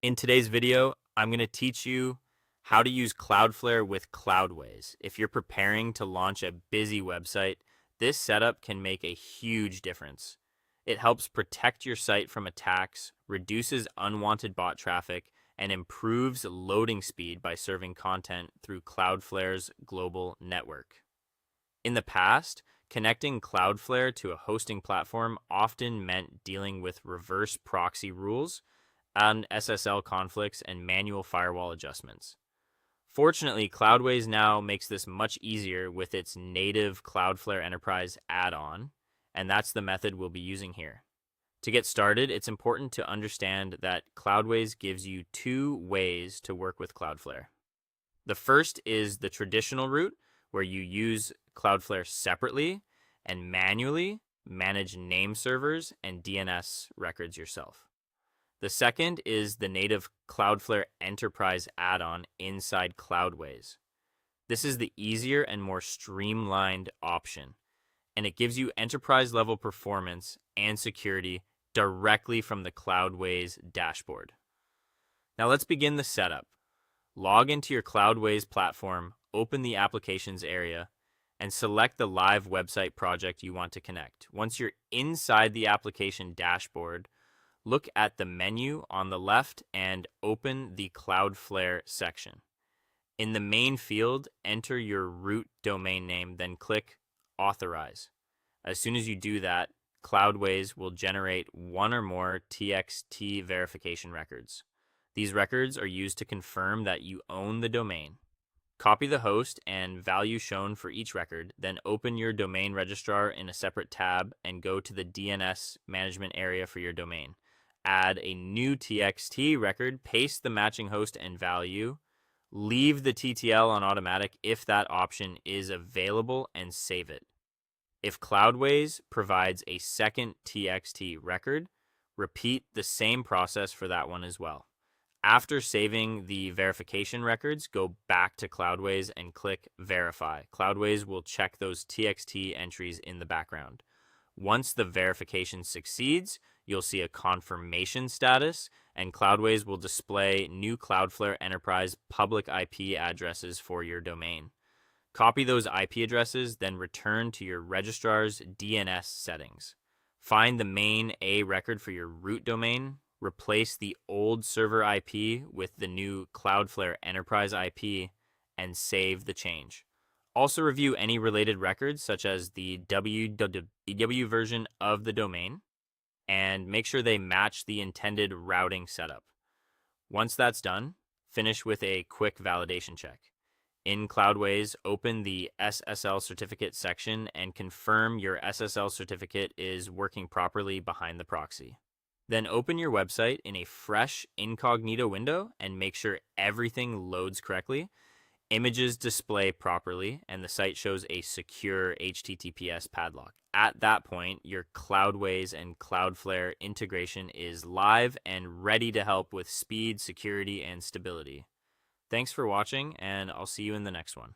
In today's video, I'm going to teach you how to use Cloudflare with Cloudways. If you're preparing to launch a busy website, this setup can make a huge difference. It helps protect your site from attacks, reduces unwanted bot traffic, and improves loading speed by serving content through Cloudflare's global network. In the past, connecting Cloudflare to a hosting platform often meant dealing with reverse proxy rules and SSL conflicts and manual firewall adjustments. Fortunately, Cloudways now makes this much easier with its native Cloudflare Enterprise add-on, and that's the method we'll be using here. To get started, it's important to understand that Cloudways gives you two ways to work with Cloudflare. The first is the traditional route, where you use Cloudflare separately and manually manage name servers and DNS records yourself. The second is the native Cloudflare Enterprise add-on inside Cloudways. This is the easier and more streamlined option, and it gives you enterprise-level performance and security directly from the Cloudways dashboard. Now let's begin the setup. Log into your Cloudways platform, open the Applications area, and select the live website project you want to connect. Once you're inside the application dashboard, look at the menu on the left and open the Cloudflare section. In the main field, enter your root domain name, then click Authorize. As soon as you do that, Cloudways will generate one or more TXT verification records. These records are used to confirm that you own the domain. Copy the host and value shown for each record, then open your domain registrar in a separate tab and go to the DNS management area for your domain. Add a new TXT record, paste the matching host and value, leave the TTL on automatic if that option is available, and save it. If Cloudways provides a second TXT record, repeat the same process for that one as well. After saving the verification records, go back to Cloudways and click Verify. Cloudways will check those TXT entries in the background. Once the verification succeeds, you'll see a confirmation status, and Cloudways will display new Cloudflare Enterprise public IP addresses for your domain. Copy those IP addresses, then return to your registrar's DNS settings. Find the main A record for your root domain, replace the old server IP with the new Cloudflare Enterprise IP, and save the change. Also review any related records, such as the www version of the domain, and make sure they match the intended routing setup. Once that's done, finish with a quick validation check. In Cloudways, open the SSL certificate section and confirm your SSL certificate is working properly behind the proxy. Then open your website in a fresh incognito window and make sure everything loads correctly, images display properly, and the site shows a secure HTTPS padlock. At that point, your Cloudways and Cloudflare integration is live and ready to help with speed, security, and stability. Thanks for watching, and I'll see you in the next one.